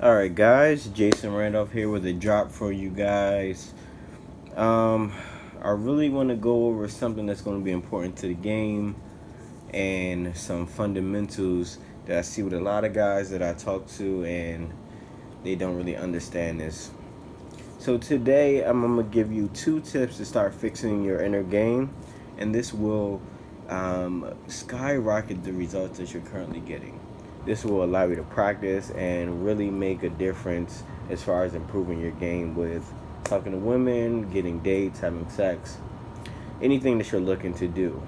Alright guys, Jason Randolph here with a drop for you guys. I really want to go over something that's going to be important to the game and some fundamentals that I see with a lot of guys that I talk to, and they don't really understand this. So today I'm going to give you 2 tips to start fixing your inner game, and this will skyrocket the results that you're currently getting. This will allow you to practice and really make a difference as far as improving your game with talking to women, getting dates, having sex, anything that you're looking to do.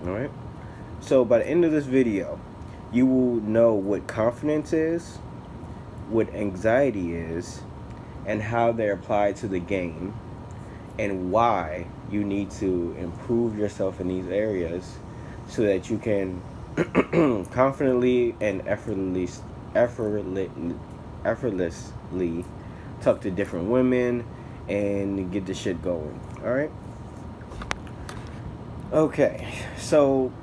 Alright? So by the end of this video, you will know what confidence is, what anxiety is, and how they're applied to the game, and why you need to improve yourself in these areas so that you can confidently and effortlessly talk to different women and get the shit going. Alright? Okay, so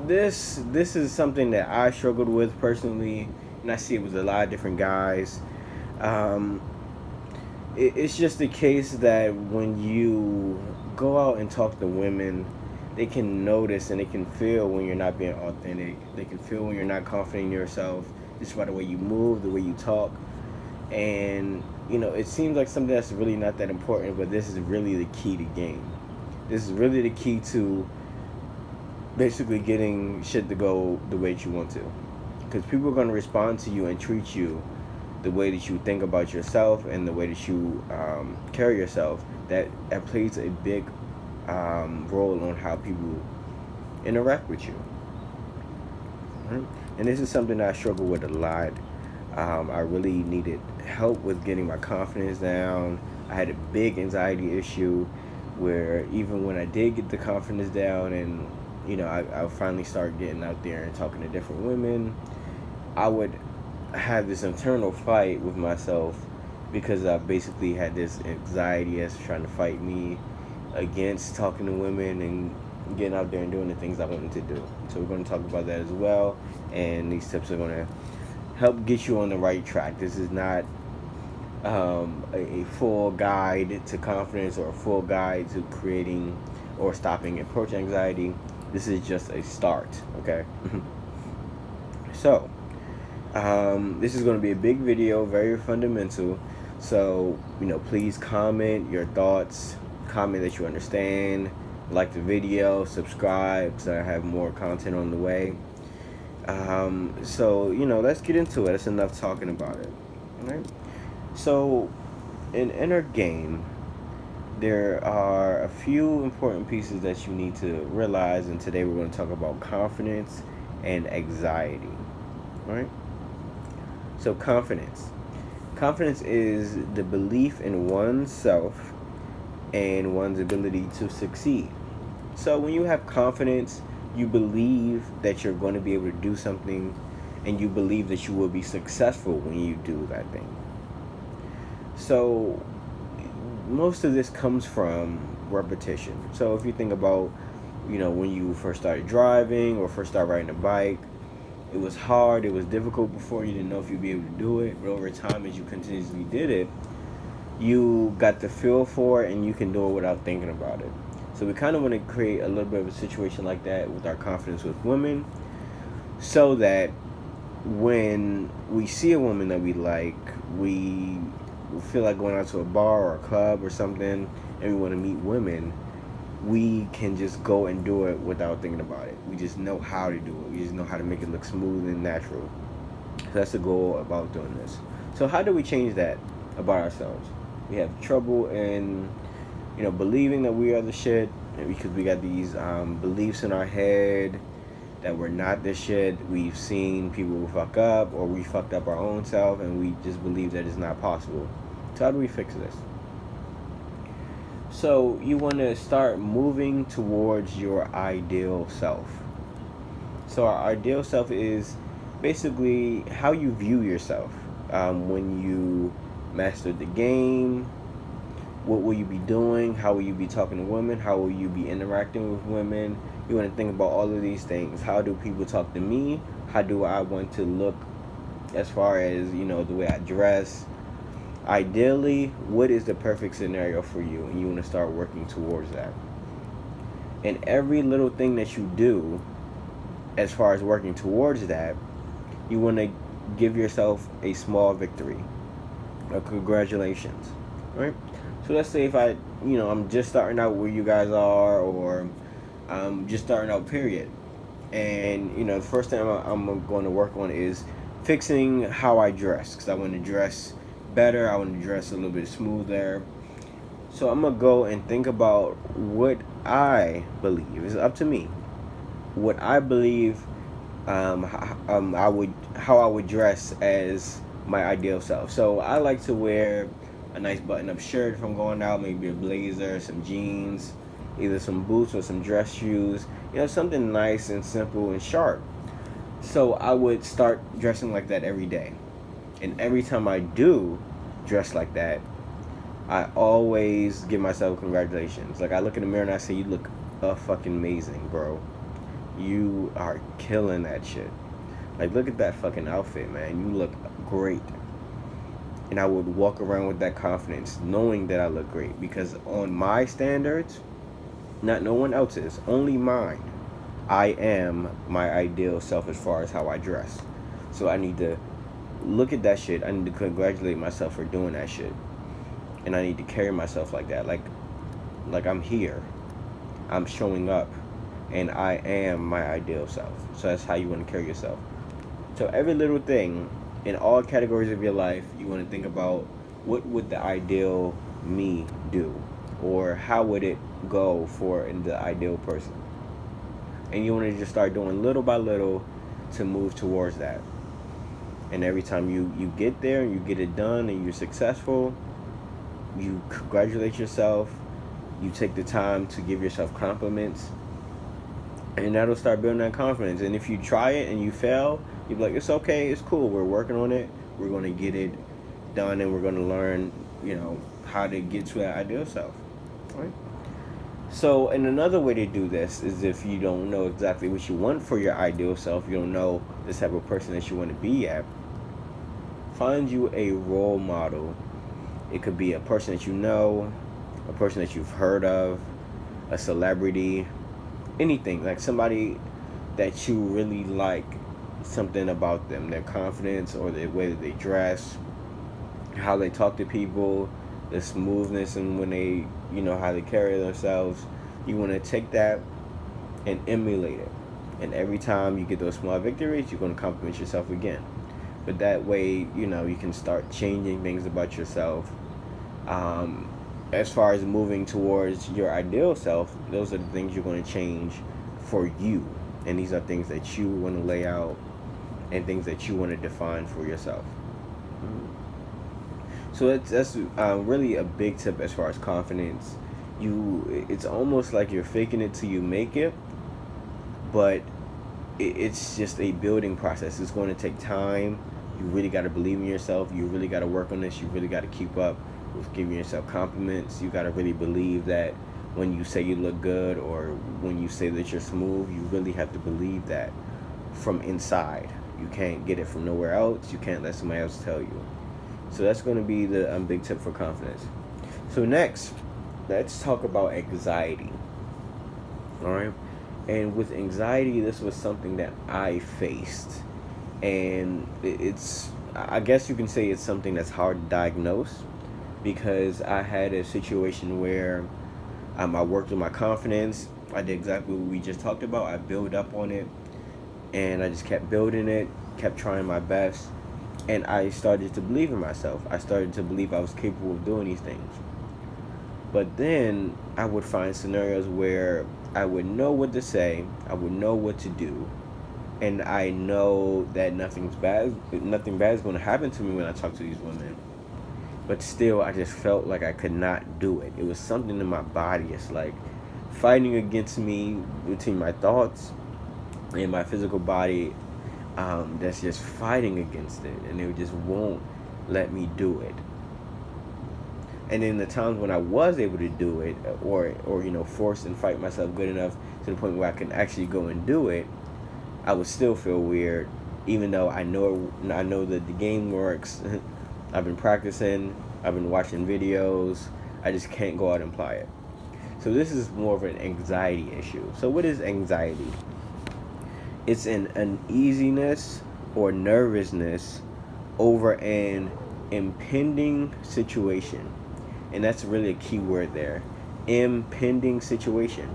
this is something that I struggled with personally, and I see it with a lot of different guys. It's just the case that when you go out and talk to women, they can notice and they can feel when you're not being authentic. They can feel when you're not confident in yourself, just by the way you move, the way you talk. And, it seems like something that's really not that important, but this is really the key to game. This is really the key to basically getting shit to go the way that you want to. Because people are going to respond to you and treat you the way that you think about yourself and the way that you carry yourself. That plays a big role on how people interact with you. Right? And this is something that I struggle with a lot. I really needed help with getting my confidence down. I had a big anxiety issue where even when I did get the confidence down and I finally started getting out there and talking to different women, I would have this internal fight with myself because I basically had this anxiety that's trying to fight me against talking to women and getting out there and doing the things I wanted to do. So we're going to talk about that as well, and these tips are going to help get you on the right track. This is not a full guide to confidence or a full guide to creating or stopping approach anxiety. This is just a start, okay? So this is going to be a big video, very fundamental. So please comment your thoughts, comment that you understand, like the video, subscribe because I have more content on the way. So let's get into it. That's enough talking about it. All right. So in inner game, there are a few important pieces that you need to realize, and today we're going to talk about confidence and anxiety. All right. So confidence is the belief in oneself and one's ability to succeed. So when you have confidence, you believe that you're going to be able to do something, and you believe that you will be successful when you do that thing. So most of this comes from repetition. So if you think about, when you first started driving or first started riding a bike, it was hard, it was difficult before, you didn't know if you'd be able to do it, but over time as you continuously did it, you got the feel for it and you can do it without thinking about it. So we kind of want to create a little bit of a situation like that with our confidence with women, so that when we see a woman that we like, we feel like going out to a bar or a club or something and we want to meet women, we can just go and do it without thinking about it. We just know how to do it. We just know how to make it look smooth and natural. So that's the goal about doing this. So how do we change that about ourselves? We have trouble in believing that we are the shit, because we got these beliefs in our head that we're not the shit. We've seen people fuck up, or we fucked up our own self, and we just believe that it's not possible. So how do we fix this? So you want to start moving towards your ideal self. So our ideal self is basically how you view yourself. When you mastered the game, what will you be doing? How will you be talking to women? How will you be interacting with women? You want to think about all of these things. How do people talk to me? How do I want to look as far as, the way I dress. Ideally, what is the perfect scenario for you? And you want to start working towards that. And every little thing that you do, as far as working towards that, you want to give yourself a small victory. A congratulations, right? So let's say if I'm just starting out where you guys are, or I'm just starting out, period. And, the first thing I'm going to work on is fixing how I dress, because I want to dress better. I want to dress a little bit smoother. So I'm going to go and think about what I believe. It's up to me. What I believe how I would dress as my ideal self. So I like to wear a nice button-up shirt if I'm going out, maybe a blazer, some jeans, either some boots or some dress shoes. Something nice and simple and sharp. So I would start dressing like that every day, and every time I do dress like that, I always give myself congratulations. Like, I look in the mirror and I say, "You look fucking amazing, bro. You are killing that shit. Like, look at that fucking outfit, man. You look great." And I would walk around with that confidence, knowing that I look great. Because on my standards, not no one else's, only mine, I am my ideal self as far as how I dress. So I need to look at that shit. I need to congratulate myself for doing that shit. And I need to carry myself like that. Like I'm here. I'm showing up. And I am my ideal self. So that's how you want to carry yourself. So every little thing in all categories of your life, you want to think about, what would the ideal me do? Or how would it go for the ideal person? And you want to just start doing little by little to move towards that. And every time you get there and you get it done and you're successful, you congratulate yourself. You take the time to give yourself compliments. And that'll start building that confidence. And if you try it and you fail, you'll be like, it's okay, it's cool. We're working on it. We're going to get it done, and we're going to learn, how to get to that ideal self. Right? So, and another way to do this is, if you don't know exactly what you want for your ideal self, you don't know the type of person that you want to be at, find you a role model. It could be a person that you know, a person that you've heard of, a celebrity, anything, like somebody that you really like, something about them, their confidence or the way that they dress, how they talk to people, the smoothness, and when they, how they carry themselves. You want to take that and emulate it. And every time you get those small victories, you're going to compliment yourself again. But that way, you can start changing things about yourself. As far as moving towards your ideal self, those are the things you're going to change for you. And these are things that you want to lay out and things that you want to define for yourself. So that's really a big tip as far as confidence. It's almost like you're faking it till you make it, but it's just a building process. It's going to take time. You really got to believe in yourself. You really got to work on this. You really got to keep up with giving yourself compliments. You got to really believe that when you say you look good, or when you say that you're smooth, you really have to believe that from inside. You can't get it from nowhere else. You can't let somebody else tell you. So that's going to be the big tip for confidence. So next, let's talk about anxiety. All right. And with anxiety, this was something that I faced. And I guess you can say it's something that's hard to diagnose, because I had a situation where I worked on my confidence. I did exactly what we just talked about. I built up on it, and I just kept building it, kept trying my best, and I started to believe in myself. I started to believe I was capable of doing these things. But then I would find scenarios where I would know what to say, I would know what to do, and I know that nothing bad is going to happen to me when I talk to these women. But still, I just felt like I could not do it. It was something in my body. It's like fighting against me, between my thoughts and my physical body, that's just fighting against it, and it just won't let me do it. And in the times when I was able to do it, or force and fight myself good enough to the point where I can actually go and do it, I would still feel weird, even though I know that the game works. I've been practicing, I've been watching videos, I just can't go out and apply it. So this is more of an anxiety issue. So what is anxiety? It's an uneasiness or nervousness over an impending situation. And that's really a key word there. Impending situation.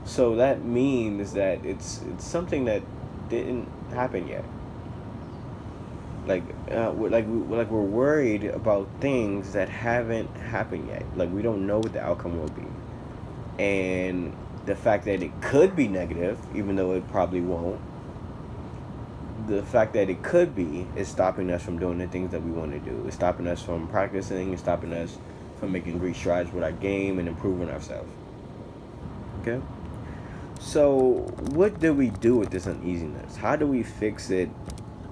So that means that it's something that didn't happen yet. We're worried about things that haven't happened yet. Like we don't know what the outcome will be, and the fact that it could be negative, even though it probably won't. The fact that it could be is stopping us from doing the things that we want to do. It's stopping us from practicing. It's stopping us from making great strides with our game and improving ourselves. Okay. So, what do we do with this uneasiness? How do we fix it,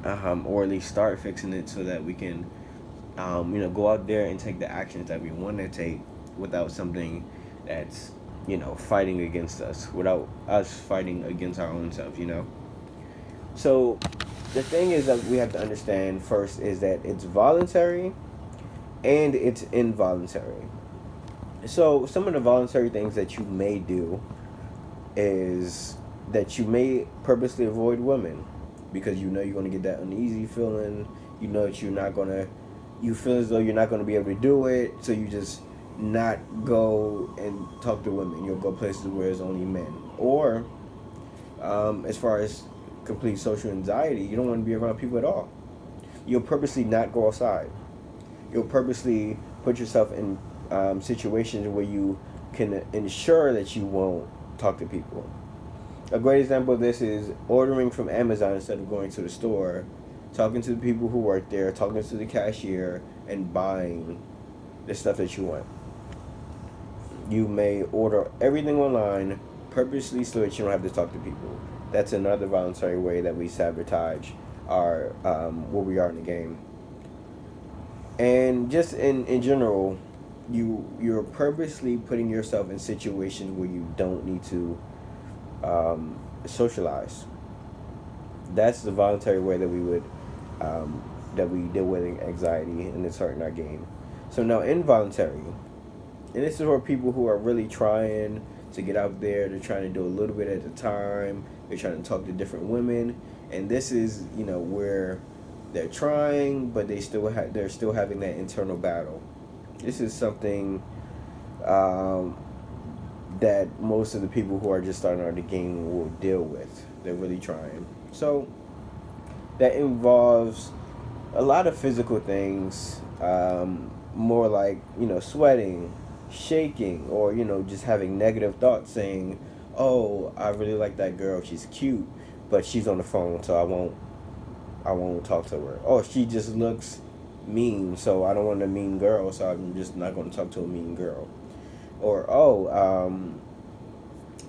or at least start fixing it, so that we can, go out there and take the actions that we want to take without something that's, fighting against us, without us fighting against our own selves. So, the thing is that we have to understand first is that it's voluntary and it's involuntary. So, some of the voluntary things that you may do is that you may purposely avoid women because you know you're going to get that uneasy feeling. You know that you feel as though you're not going to be able to do it, so you just not go and talk to women. You'll go places where there's only men. Or, as far as complete social anxiety, you don't want to be around people at all. You'll purposely not go outside. You'll purposely put yourself in situations where you can ensure that you won't talk to people. A great example of this is ordering from Amazon instead of going to the store, talking to the people who work there, talking to the cashier, and buying the stuff that you want. You may order everything online purposely so that you don't have to talk to people. That's another voluntary way that we sabotage our where we are in the game. And just in general, you're purposely putting yourself in situations where you don't need to socialize. That's the voluntary way that we would that we deal with anxiety, and it's hurting our game. So now involuntary, and this is for people who are really trying to get out there. They're trying to do a little bit at a time. They're trying to talk to different women, and this is where they're trying, but they're still having that internal battle. This is something that most of the people who are just starting out the game will deal with. They're really trying. So that involves a lot of physical things, more like sweating, shaking, or just having negative thoughts saying, "Oh, I really like that girl. She's cute, but she's on the phone, so I won't talk to her. Oh, she just looks mean, so I don't want a mean girl, so I'm just not going to talk to a mean girl." Or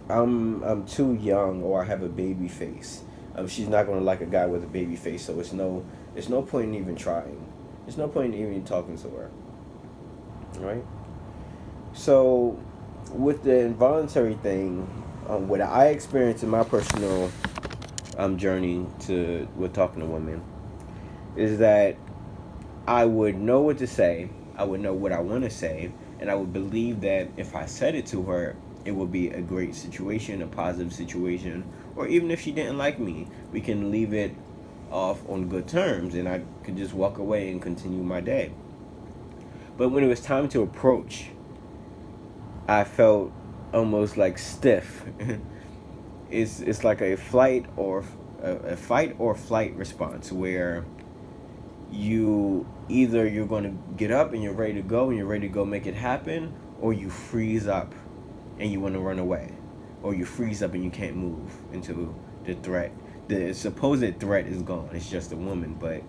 I'm too young, or I have a baby face. She's not going to like a guy with a baby face, so it's no point in even trying. There's no point in even talking to her. Right? So with the involuntary thing, what I experienced in my personal journey with talking to women is that I would know what to say, I would know what I want to say, and I would believe that if I said it to her, it would be a great situation, a positive situation, or even if she didn't like me, we can leave it off on good terms, and I could just walk away and continue my day. But when it was time to approach, I felt almost like stiff. It's like a fight or flight response where you're going to get up and you're ready to go and you're ready to go make it happen, or you freeze up and you want to run away, or you freeze up and you can't move until the threat, the supposed threat, is gone. It's just a woman, but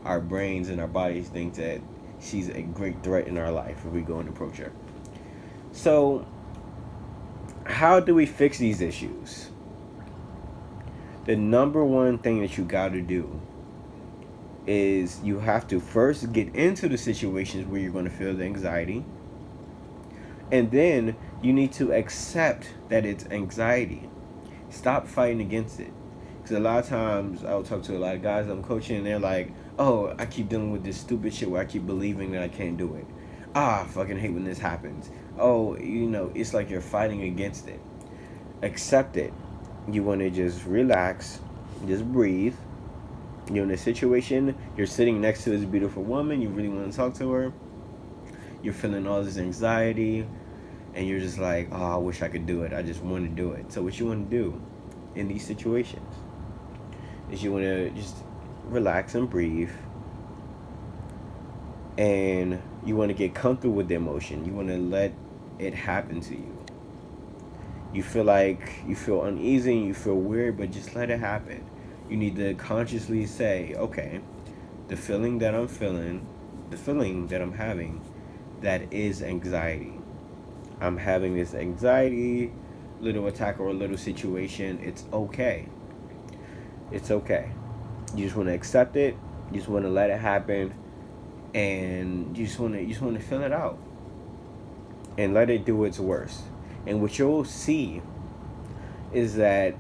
our brains and our bodies think that she's a great threat in our life if we go and approach her. So how do we fix these issues? The number one thing that you got to do is you have to first get into the situations where you're going to feel the anxiety, and then you need to accept that it's anxiety. Stop fighting against it. Because a lot of times I'll talk to a lot of guys I'm coaching, and they're like, "Oh, I keep dealing with this stupid shit where I keep believing that I can't do it. I fucking hate when this happens. Oh, it's like you're fighting against it. Accept it. You want to just relax, just breathe. You're in a situation, you're sitting next to this beautiful woman, you really want to talk to her. You're feeling all this anxiety, and you're just like, oh, I wish I could do it. I just want to do it. So what you want to do in these situations is you want to just relax and breathe, and you want to get comfortable with the emotion. You want to let it happen to you. You feel uneasy, you feel weird, but just let it happen. You need to consciously say, okay, the feeling that I'm feeling, the feeling that I'm having, that is anxiety. I'm having this anxiety, little attack or a little situation. It's okay. It's okay. You just want to accept it. You just want to let it happen, and you just want to fill it out and let it do its worst. And what you'll see is that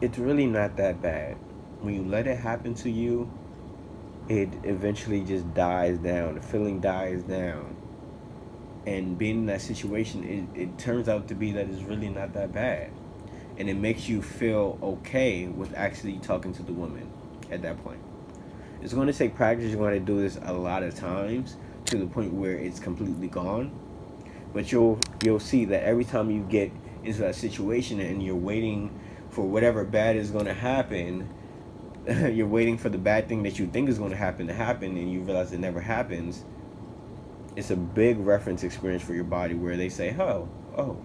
it's really not that bad. When you let it happen to you, it eventually just dies down. The feeling dies down. And being in that situation, it turns out to be that it's really not that bad. And it makes you feel okay with actually talking to the woman at that point. It's going to take practice. You're going to do this a lot of times to the point where it's completely gone. But you'll see that every time you get into that situation and you're waiting for whatever bad is going to happen, you're waiting for the bad thing that you think is going to happen, and you realize it never happens. It's a big reference experience for your body where they say, oh,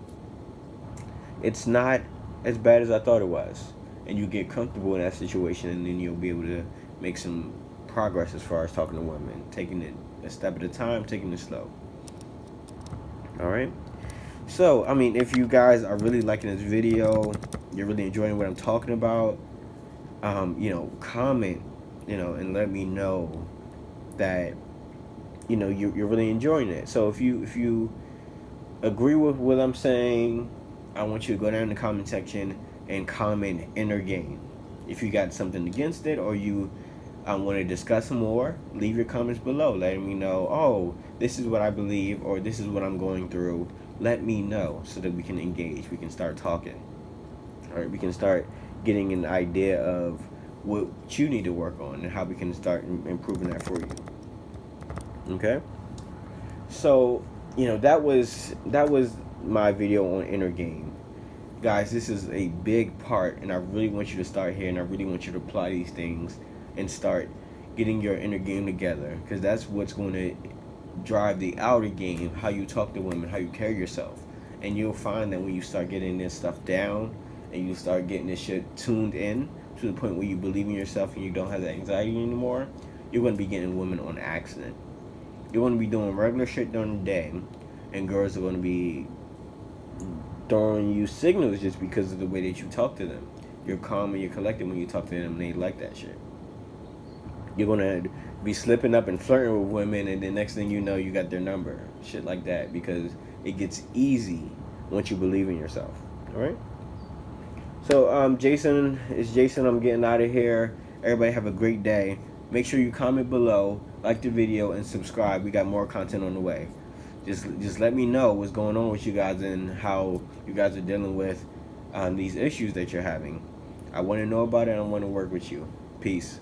it's not as bad as I thought it was. And you get comfortable in that situation, and then you'll be able to make some progress as far as talking to women, taking it a step at a time, taking it slow. All right. So, I mean, if you guys are really liking this video, you're really enjoying what I'm talking about, comment, and let me know that, you're really enjoying it. So if you agree with what I'm saying, I want you to go down in the comment section and comment inner game. If you got something against it, or you want to discuss more, leave your comments below, letting me know, oh, this is what I believe, or this is what I'm going through. Let me know so that we can engage. We can start talking. All right, we can start getting an idea of what you need to work on and how we can start improving that for you. Okay? So, that was my video on inner game. Guys, this is a big part, and I really want you to start here, and I really want you to apply these things and start getting your inner game together, because that's what's going to drive the outer game, how you talk to women, how you carry yourself. And you'll find that when you start getting this stuff down and you start getting this shit tuned in to the point where you believe in yourself and you don't have that anxiety anymore, you're going to be getting women on accident. You're going to be doing regular shit during the day, and girls are going to be throwing you signals just because of the way that you talk to them. You're calm and you're collected when you talk to them, and they like that shit. You're going to be slipping up and flirting with women, and the next thing you know, you got their number. Shit like that, because it gets easy once you believe in yourself. All right? So, Jason, I'm getting out of here. Everybody have a great day. Make sure you comment below, like the video, and subscribe. We got more content on the way. Just let me know what's going on with you guys and how you guys are dealing with these issues that you're having. I want to know about it, and I want to work with you. Peace.